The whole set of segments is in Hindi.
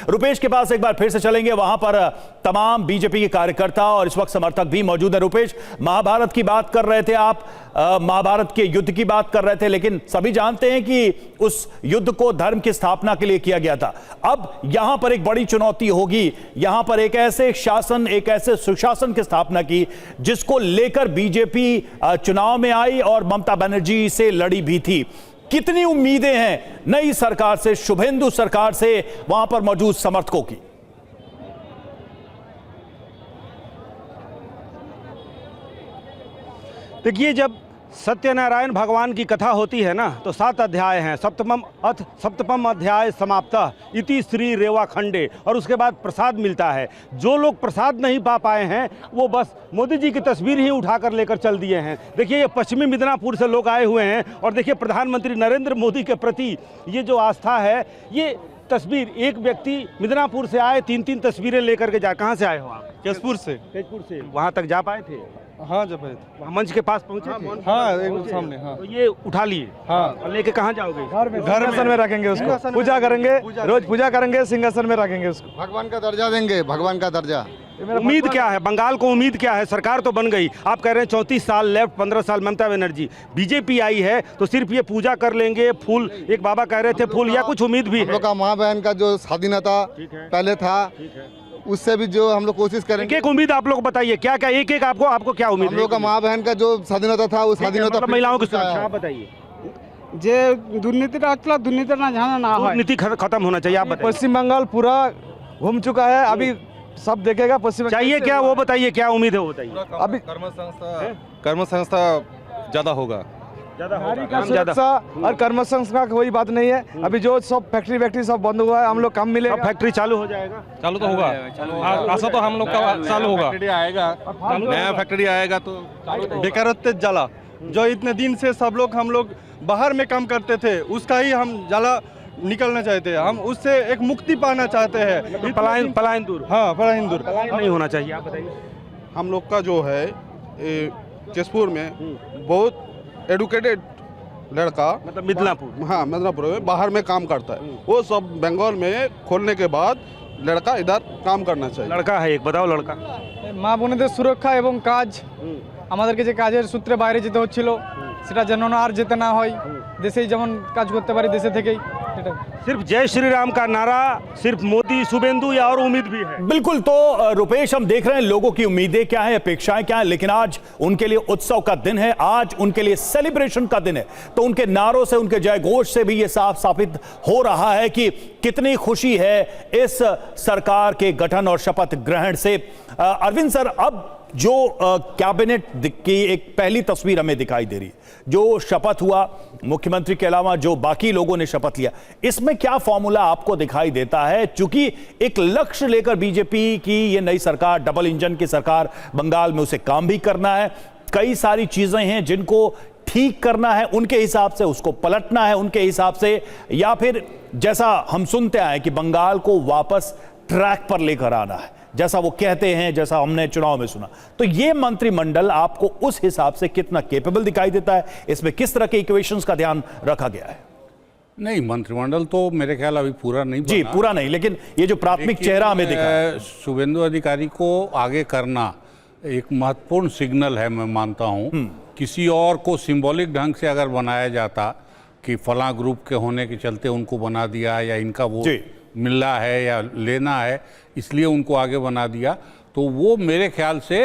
रुपेश के पास एक बार फिर से चलेंगे, वहां पर तमाम बीजेपी के कार्यकर्ता और इस वक्त समर्थक भी मौजूद है। रुपेश, महाभारत की बात कर रहे थे आप, महाभारत के युद्ध की बात कर रहे थे, लेकिन सभी जानते हैं कि उस युद्ध को धर्म की स्थापना के लिए किया गया था। अब यहां पर एक बड़ी चुनौती होगी, यहां पर एक ऐसे शासन, एक ऐसे सुशासन की स्थापना की जिसको लेकर बीजेपी चुनाव में आई और ममता बनर्जी से लड़ी भी थी। कितनी उम्मीदें हैं नई सरकार से, शुभेंदु सरकार से, वहां पर मौजूद समर्थकों की? देखिए, जब सत्यनारायण भगवान की कथा होती है ना, तो 7 अध्याय हैं। सप्तम अध्याय समाप्ता इति श्री रेवा खंडे, और उसके बाद प्रसाद मिलता है। जो लोग प्रसाद नहीं पा पाए हैं वो बस मोदी जी की तस्वीर ही उठाकर लेकर चल दिए हैं। देखिए, ये पश्चिमी मिदनापुर से लोग आए हुए हैं और देखिए प्रधानमंत्री नरेंद्र मोदी के प्रति ये जो आस्था है, ये तस्वीर, एक व्यक्ति मिदनापुर से आए, 3-3 तस्वीरें लेकर के जा। कहाँ से आए हो आप? तेजपुर से। तेजपुर से वहाँ तक जा पाए थे? हाँ, जब वहाँ मंच के पास पहुँचे थे? हाँ, एकदम सामने। हाँ, तो ये उठा लिए। हाँ, और लेके कहाँ जाओगे? घर में रखेंगे उसको, पूजा करेंगे, रोज पूजा करेंगे, सिंहासन में रखेंगे उसको। भगवान का दर्जा देंगे, भगवान का दर्जा। उम्मीद क्या है बंगाल को? उम्मीद क्या है? सरकार तो बन गई, आप कह रहे हैं 34 साल लेफ्ट, 15 साल ममता बनर्जी, बीजेपी आई है, तो सिर्फ ये पूजा कर लेंगे, फूल, एक बाबा कह रहे थे फूल, या कुछ उम्मीद भी है? हम लोग का माँ बहन का जो स्वाधीनता पहले था, उससे भी जो हम लोग कोशिश करेंगे। एक उम्मीद आप लोग बताइए, क्या क्या एक आपको क्या उम्मीद? हम लोग का माँ बहन का जो स्वाधीनता था, वो स्वाधीनता महिलाओं की सुरक्षा, आप बताइए। যে দুর্নীতিটা আসলে দুর্নীতিটা না জানা না হয়, नीति खत्म होना चाहिए, आप बताइए। पश्चिम बंगाल पूरा घूम चुका है, अभी सब देखेगा पश्चिम। चाहिए क्या वो बताइए, क्या उम्मीद है वो बताइए। अभी कर्म संस्था ज्यादा होगा, ज्यादा और कर्म संस्था कोई बात नहीं है। अभी जो सब फैक्ट्री सब बंद हुआ है, हम लोग काम मिले, फैक्ट्री चालू हो जाएगा। चालू तो होगा, ऐसा तो हम लोग का चालू होगा। नया फैक्ट्री आएगा तो बेकारोत्तर जाला, जो इतने दिन से सब लोग हम लोग बाहर में काम करते थे, उसका ही हम जाला निकलना चाहते हैं। हम उससे एक मुक्ति पाना चाहते हैं, पलायन दूर। हाँ, पलायन दूर नहीं होना चाहिए, आप बताइए। हम लोग का जो है तेजपुर में बहुत एडुकेटेड लड़का, मतलब मिदनापुर, हाँ मिदनापुर में बाहर में काम करता है, वो सब बंगाल में खोलने के बाद लड़का इधर काम करना चाहिए। लड़का है एक, बताओ लड़का। মা বোনেদের সুরক্ষা এবং কাজ, আমাদেরকে যে কাজের সূত্রে বাইরে যেতে হচ্ছিল সেটা যেন আর যেতে না হয়, দেশেই যেমন কাজ করতে পারি দেশে থেকেই। सिर्फ जय श्री राम का नारा, सिर्फ मोदी, शुभेंदु, या और उम्मीद भी है? बिल्कुल। तो रुपेश, हम देख रहे हैं लोगों की उम्मीदें क्या है, अपेक्षाएं क्या है, लेकिन आज उनके लिए उत्सव का दिन है, आज उनके लिए सेलिब्रेशन का दिन है। तो उनके नारों से, उनके जयघोष से भी ये साफ साबित हो रहा है कि कितनी खुशी है इस सरकार के गठन और शपथ ग्रहण से। अरविंद सर, अब जो कैबिनेट की एक पहली तस्वीर हमें दिखाई दे रही है, जो शपथ हुआ, मुख्यमंत्री के अलावा जो बाकी लोगों ने शपथ लिया, इसमें क्या फॉर्मूला आपको दिखाई देता है? चूंकि एक लक्ष्य लेकर बीजेपी की ये नई सरकार, डबल इंजन की सरकार, बंगाल में उसे काम भी करना है, कई सारी चीजें हैं जिनको ठीक करना है उनके हिसाब से, उसको पलटना है उनके हिसाब से, या फिर जैसा हम सुनते आए कि बंगाल को वापस ट्रैक पर लेकर आना है, जैसा वो कहते हैं, जैसा हमने चुनाव में सुना। तो ये मंत्रिमंडल आपको उस हिसाब से कितना कैपेबल दिखाई देता है? इसमें किस तरह के इक्वेशंस का ध्यान रखा गया है? नहीं, मंत्रिमंडल तो मेरे ख्याल अभी पूरा नहीं बना। जी, पूरा नहीं, लेकिन ये जो प्राथमिक चेहरा हमें दिखा, शुभेंदु अधिकारी को आगे करना एक महत्वपूर्ण सिग्नल है, मैं मानता हूँ। किसी और को सिंबॉलिक ढंग से अगर बनाया जाता कि फला ग्रुप के होने के चलते उनको बना दिया, या इनका वो मिलना है या लेना है इसलिए उनको आगे बना दिया, तो वो मेरे ख्याल से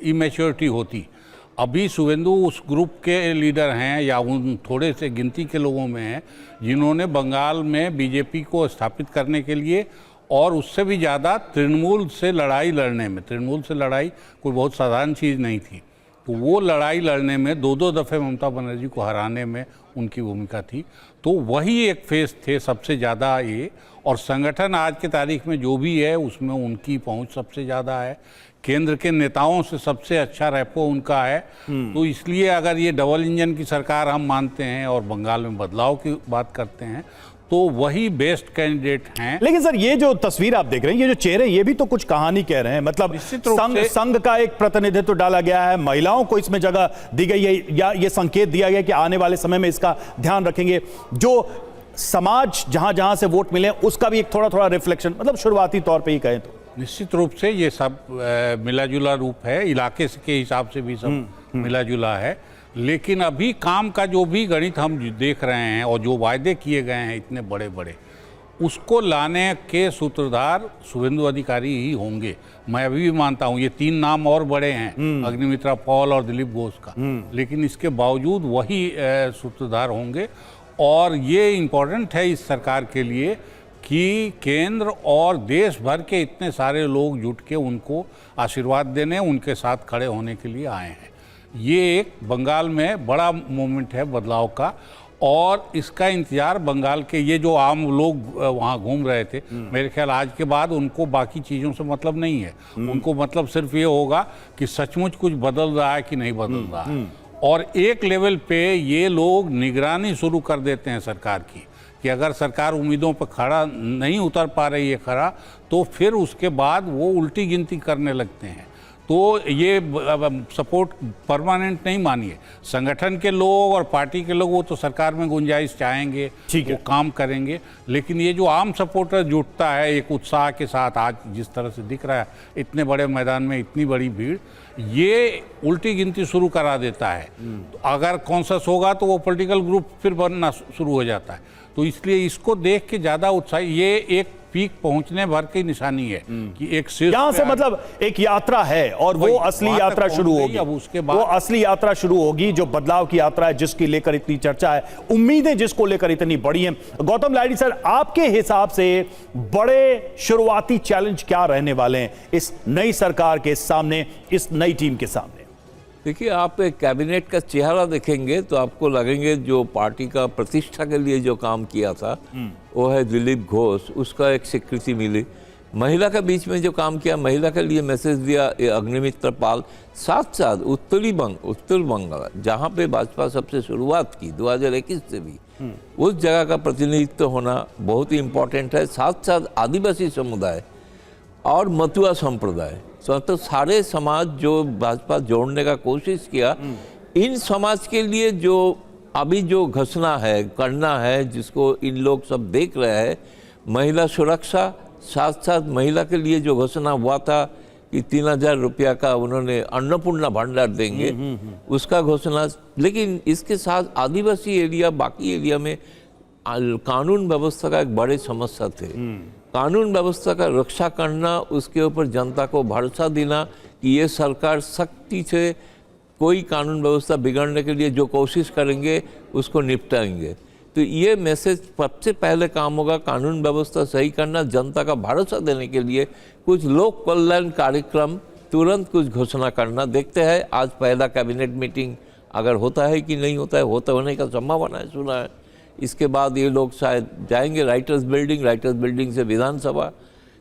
इमेच्योरिटी होती। अभी शुभेंदु उस ग्रुप के लीडर हैं, या उन थोड़े से गिनती के लोगों में हैं जिन्होंने बंगाल में बीजेपी को स्थापित करने के लिए, और उससे भी ज़्यादा तृणमूल से लड़ाई लड़ने में, तृणमूल से लड़ाई कोई बहुत साधारण चीज़ नहीं थी, तो वो लड़ाई लड़ने में 2-2 दफ़े ममता बनर्जी को हराने में उनकी भूमिका थी। तो वही एक फेस थे सबसे ज़्यादा ये, और संगठन आज के तारीख में जो भी है उसमें उनकी पहुंच सबसे ज़्यादा है, केंद्र के नेताओं से सबसे अच्छा रेपो उनका है। तो इसलिए अगर ये डबल इंजन की सरकार हम मानते हैं और बंगाल में बदलाव की बात करते हैं, तो वही बेस्ट कैंडिडेट हैं। लेकिन सर, ये जो तस्वीर आप देख रहे हैं, ये जो चेहरे, ये भी तो कुछ कहानी कह रहे हैं। मतलब संघ का एक प्रतिनिधित्व डाला गया है, महिलाओं को इसमें जगह दी गई है, या ये संकेत दिया गया कि आने वाले समय में इसका ध्यान रखेंगे। जो समाज जहां जहां से वोट मिले उसका भी एक थोड़ा थोड़ा रिफ्लेक्शन, मतलब शुरुआती तौर पे ही कहें तो। निश्चित रूप से ये सब मिला जुला रूप है, इलाके के हिसाब से भी सब मिला जुला है। लेकिन अभी काम का जो भी गणित हम देख रहे हैं और जो वायदे किए गए हैं इतने बड़े बड़े, उसको लाने के सूत्रधार शुभेंदु अधिकारी ही होंगे। मैं अभी भी मानता हूँ ये 3 नाम और बड़े हैं, अग्निमित्रा पॉल और दिलीप घोष का, लेकिन इसके बावजूद वही सूत्रधार होंगे। और ये इम्पोर्टेंट है इस सरकार के लिए कि केंद्र और देश भर के इतने सारे लोग जुट के उनको आशीर्वाद देने, उनके साथ खड़े होने के लिए आए हैं। ये एक बंगाल में बड़ा मोमेंट है बदलाव का, और इसका इंतजार बंगाल के ये जो आम लोग वहाँ घूम रहे थे, मेरे ख्याल आज के बाद उनको बाकी चीज़ों से मतलब नहीं है। उनको मतलब सिर्फ ये होगा कि सचमुच कुछ बदल रहा है कि नहीं बदल रहा है। और एक लेवल पे ये लोग निगरानी शुरू कर देते हैं सरकार की, कि अगर सरकार उम्मीदों पर खड़ा नहीं उतर पा रही है खड़ा, तो फिर उसके बाद वो उल्टी गिनती करने लगते हैं। तो ये सपोर्ट परमानेंट नहीं मानिए। संगठन के लोग और पार्टी के लोग वो तो सरकार में गुंजाइश चाहेंगे, वो काम करेंगे, लेकिन ये जो आम सपोर्टर जुटता है एक उत्साह के साथ, आज जिस तरह से दिख रहा है इतने बड़े मैदान में इतनी बड़ी भीड़, ये उल्टी गिनती शुरू करा देता है। तो अगर कॉन्शस होगा तो वो पॉलिटिकल ग्रुप फिर बनना शुरू हो जाता है। तो इसलिए इसको देख के ज़्यादा उत्साह, ये एक पीक पहुंचने भर की निशानी है कि एक यहां से मतलब एक यात्रा है और वो असली यात्रा शुरू होगी। अब उसके बाद वो असली यात्रा शुरू होगी जो बदलाव की यात्रा है, जिसकी लेकर इतनी चर्चा है, उम्मीदें जिसको लेकर इतनी बड़ी हैं। गौतम लाहिड़ी सर, आपके हिसाब से बड़े शुरुआती चैलेंज क्या रहने वाले हैं इस नई सरकार के सामने, इस नई टीम के सामने? देखिए, आप एक कैबिनेट का चेहरा देखेंगे तो आपको लगेंगे जो पार्टी का प्रतिष्ठा के लिए जो काम किया था वो है दिलीप घोष, उसका एक स्वीकृति मिली। महिला के बीच में जो काम किया, महिला के लिए मैसेज दिया अग्निमित्र पाल। साथ साथ उत्तर बंगाल जहाँ पे भाजपा सबसे शुरुआत की 2021 से भी, उस जगह का प्रतिनिधित्व होना बहुत ही इम्पोर्टेंट है। साथ साथ आदिवासी समुदाय और मतुआ संप्रदाय, तो सारे समाज जो भाजपा जोड़ने का कोशिश किया, इन समाज के लिए जो अभी जो घोषणा है करना है, जिसको इन लोग सब देख रहे हैं, महिला सुरक्षा, साथ साथ महिला के लिए जो घोषणा हुआ था कि 3000 रुपया का उन्होंने अन्नपूर्णा भंडार देंगे, उसका घोषणा। लेकिन इसके साथ आदिवासी एरिया, बाकी एरिया में कानून व्यवस्था का एक बड़े समस्या थे। कानून व्यवस्था का रक्षा करना, उसके ऊपर जनता को भरोसा देना कि ये सरकार सख्ती से कोई कानून व्यवस्था बिगड़ने के लिए जो कोशिश करेंगे उसको निपटाएंगे। तो ये मैसेज सबसे पहले काम होगा, कानून व्यवस्था सही करना, जनता का भरोसा देने के लिए कुछ लोक कल्याण कार्यक्रम, तुरंत कुछ घोषणा करना। देखते हैं आज पहला कैबिनेट मीटिंग अगर होता है कि नहीं होता है, होने का संभावना है, सुना है। इसके बाद ये लोग शायद जाएंगे राइटर्स बिल्डिंग से विधानसभा,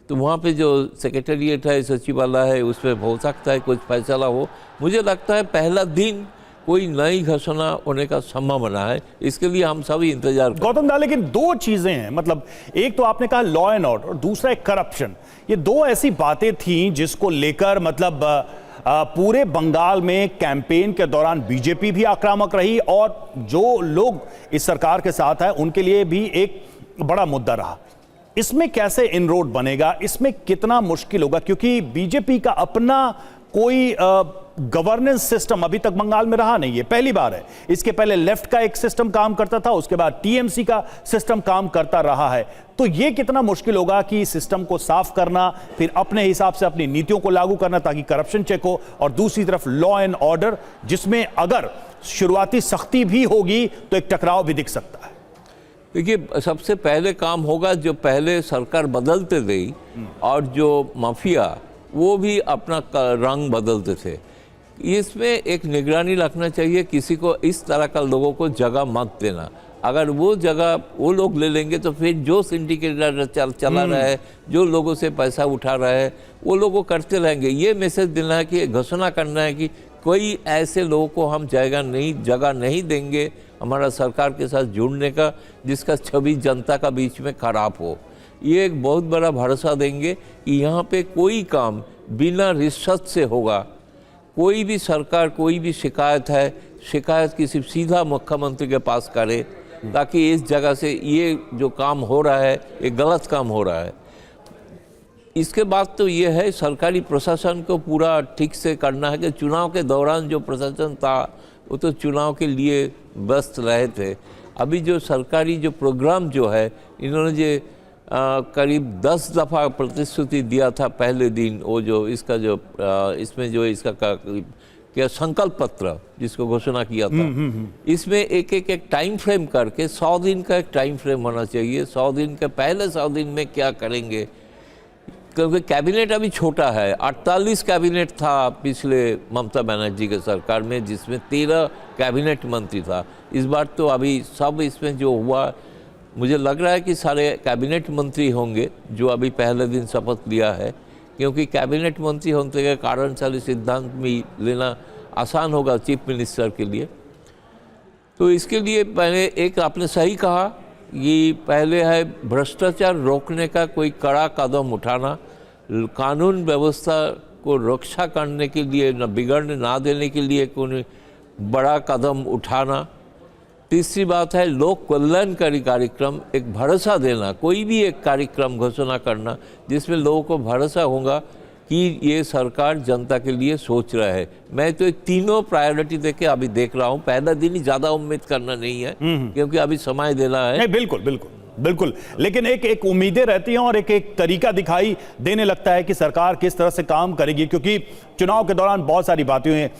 तो वहाँ पे जो सेक्रेटेरिएट है, सचिवालय है, उसमें हो सकता है कुछ फैसला हो। मुझे लगता है पहला दिन कोई नई घोषणा होने का संभावना है, इसके लिए हम सभी इंतजार करें। गौतम दा, लेकिन दो चीजें हैं, मतलब एक तो आपने कहा लॉ एंड ऑर्डर और दूसरा है करप्शन। ये दो ऐसी बातें थीं जिसको लेकर मतलब पूरे बंगाल में कैंपेन के दौरान बीजेपी भी आक्रामक रही और जो लोग इस सरकार के साथ हैं उनके लिए भी एक बड़ा मुद्दा रहा। इसमें कैसे इनरोड बनेगा, इसमें कितना मुश्किल होगा, क्योंकि बीजेपी का अपना कोई गवर्नेंस सिस्टम अभी तक बंगाल में रहा नहीं है, पहली बार है। इसके पहले लेफ्ट का एक सिस्टम काम करता था, उसके बाद टीएमसी का सिस्टम काम करता रहा है। तो यह कितना मुश्किल होगा कि सिस्टम को साफ करना, फिर अपने हिसाब से अपनी नीतियों को लागू करना ताकि करप्शन चेक हो, और दूसरी तरफ लॉ एंड ऑर्डर जिसमें अगर शुरुआती सख्ती भी होगी तो एक टकराव भी दिख सकता है। देखिए, सबसे पहले काम होगा जो पहले सरकार बदलते गई और जो माफिया वो भी अपना रंग बदलते थे, इसमें एक निगरानी रखना चाहिए। किसी को इस तरह का लोगों को जगह मत देना। अगर वो जगह वो लोग ले लेंगे तो फिर जो सिंडिकेटर चला रहा है, जो लोगों से पैसा उठा रहा है, वो लोगों करते रहेंगे। ये मैसेज देना है कि घोषणा करना है कि कोई ऐसे लोगों को हम जगह नहीं देंगे हमारा सरकार के साथ जुड़ने का, जिसका छवि जनता का बीच में खराब हो। ये एक बहुत बड़ा भरोसा देंगे कि यहाँ पे कोई काम बिना रिश्वत से होगा। कोई भी सरकार कोई भी शिकायत है, शिकायत किसी सीधा मुख्यमंत्री के पास करे, ताकि इस जगह से ये जो काम हो रहा है ये गलत काम हो रहा है। इसके बाद तो ये है सरकारी प्रशासन को पूरा ठीक से करना है कि चुनाव के दौरान जो प्रशासन था वो तो चुनाव के लिए व्यस्त रहे थे। अभी जो सरकारी जो प्रोग्राम जो है इन्होंने जो करीब 10 दफ़ा प्रतिश्रुति दिया था पहले दिन, वो जो इसका जो इसमें जो इसका क्या संकल्प पत्र जिसको घोषणा किया था, इसमें एक टाइम फ्रेम करके 100 दिन का एक टाइम फ्रेम होना चाहिए। 100 दिन के पहले 100 दिन में क्या करेंगे, क्योंकि कैबिनेट अभी छोटा है। 48 कैबिनेट था पिछले ममता बनर्जी के सरकार में, जिसमें 13 कैबिनेट मंत्री था। इस बार तो अभी सब इसमें जो हुआ, मुझे लग रहा है कि सारे कैबिनेट मंत्री होंगे जो अभी पहले दिन शपथ लिया है, क्योंकि कैबिनेट मंत्री होने के कारण सारे सिद्धांत में लेना आसान होगा चीफ मिनिस्टर के लिए। तो इसके लिए पहले एक आपने सही कहा, ये पहले है भ्रष्टाचार रोकने का कोई कड़ा कदम उठाना, कानून व्यवस्था को रक्षा करने के लिए, न बिगड़ने ना देने के लिए कोई बड़ा कदम उठाना। तीसरी बात है लोक कल्याणकारी कार्यक्रम, एक भरोसा देना, कोई भी एक कार्यक्रम घोषणा करना जिसमें लोगों को भरोसा होगा कि ये सरकार जनता के लिए सोच रहा है। मैं तो तीनों प्रायोरिटी देके अभी देख रहा हूँ। पहला दिन ही ज़्यादा उम्मीद करना नहीं है, क्योंकि अभी समय देना है। नहीं, बिल्कुल बिल्कुल बिल्कुल, लेकिन एक उम्मीदें रहती हैं और एक तरीका दिखाई देने लगता है कि सरकार किस तरह से काम करेगी, क्योंकि चुनाव के दौरान बहुत सारी बातें हुई हैं।